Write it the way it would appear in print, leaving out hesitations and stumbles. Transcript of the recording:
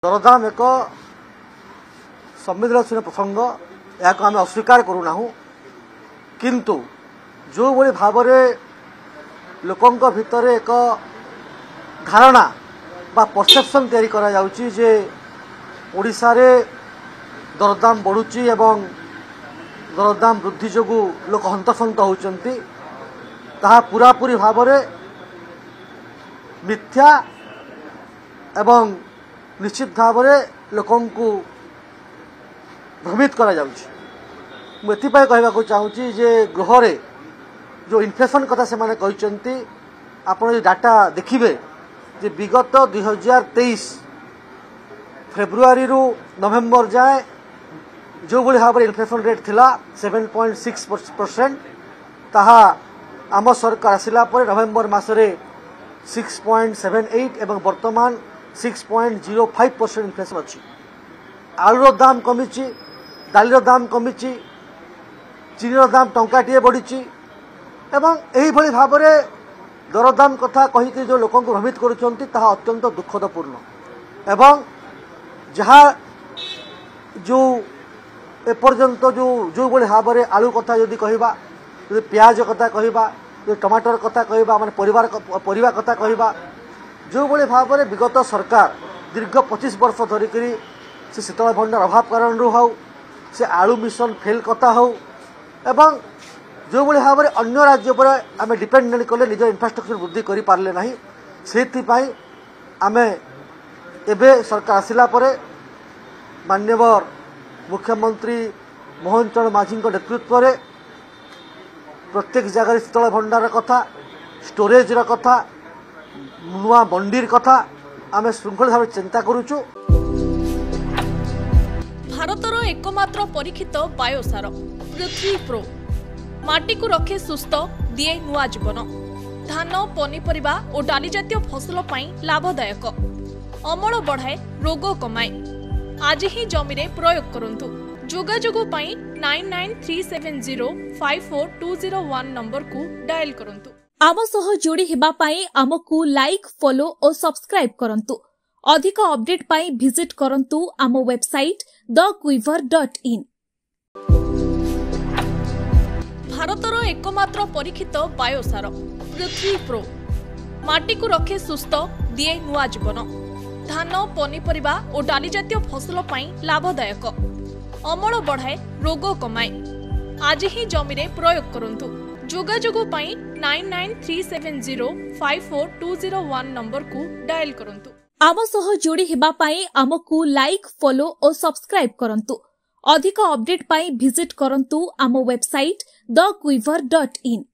दरदाम एक संवेदनशील प्रसंग या आम अस्वीकार करूना किंतु जो भली भाव लोकों भितर एक धारणा बा परसेप्शन तैयारी करा जाउची जे ओडिशा रे दरदाम बढ़ुची एवं दरदाम वृद्धि जोगु लोक हंतसंत होउचंती ताहा पूरापूरी भाव मिथ्या एवं निश्चित भाव लोकों को भ्रमित करा जाउची। मुझे कहवाक चाहूँगी जे गृह रे जो इन्फ्लेशन कथा से माने कहते आपड़ डाटा देखिए जे विगत 2023 फेब्रुआरी रु नवेम्बर जाए जो भली भाव इन्फ्लेशन रेट थिला 7.6% ताहा आम सरकार आसिला पर नवेम्बर मासरे 6.78 एवं वर्तमान 6.05% इन्फ्लेशन अच्छी। आलूर दाम कमिची, डालीर दाम कमिची, चीनीर दाम टंकाटे बढ़ी एवं यही भली भाव दरदाम कथा कहीकि जो लोक भ्रमित करुँच अत्यंत दुखदपूर्ण एवं जहाँ जो एपर्यंत जो भली भाव आलू कथा जदि कहबा, प्याज कथा कहबा, टमाटर कथा कहबा, माने परिवा कथा कहबा, जो भली भाव विगत सरकार दीर्घ 25 वर्ष धरिक से शीतल भंडार अभाव कारण हो से आलू मिशन फेल कथा हो एवं जो भली भाव अन्य राज्य पर आम डिपेंड नहीं कले निज इंफ्रास्ट्रक्चर वृद्धि कर पारे ना से आम एवं सरकार आसिला परे माननीय मुख्यमंत्री मोहन चरण माझी नेतृत्व में प्रत्येक जगह शीतल भंडार कथा, स्टोरेज कथा, नुआ मंडीर कथा आम श्रृंखल भाव चिंता करुचु। भारतर एकमात्र परीक्षित बायोसार पृथ्वी प्रो माटी को रखे सुस्थ दिए नुआ जीवन। धान, पनीपरिबा और डाली जातीय फसल पाई लाभदायक, अमल बढ़ाए, रोग कमाए। आज ही जमी रे प्रयोग करंतु। जोगाजोग पाई 9937054201 नंबर को डायल करंतु। आम सह जोड़ी हेबा पाई आमकु लाइक, फॉलो और सब्सक्राइब करंतु। अधिक अपडेट पाई विजिट करंतु आम वेबसाइट thequiver.in। भारतर एकमात्र परीक्षित बायोसार पृथ्वी प्रो माटी को रखे सुस्थ दिए नुआ जीवन। धान, पनीपरिबा और डाली जातीय फसल पाई लाभदायक, अमल बढ़ाए, रोग कमाए। आज ही जमी रे प्रयोग करंतु। जोगाजोग पाई 9937054201 नंबर को डायल करंतु। आम सह जोड़ी हेबा पाई आमकु लाइक, फॉलो और सब्सक्राइब करंतु। अधिक अपडेट पाई विजिट करंतु आम वेबसाइट thequiver.in।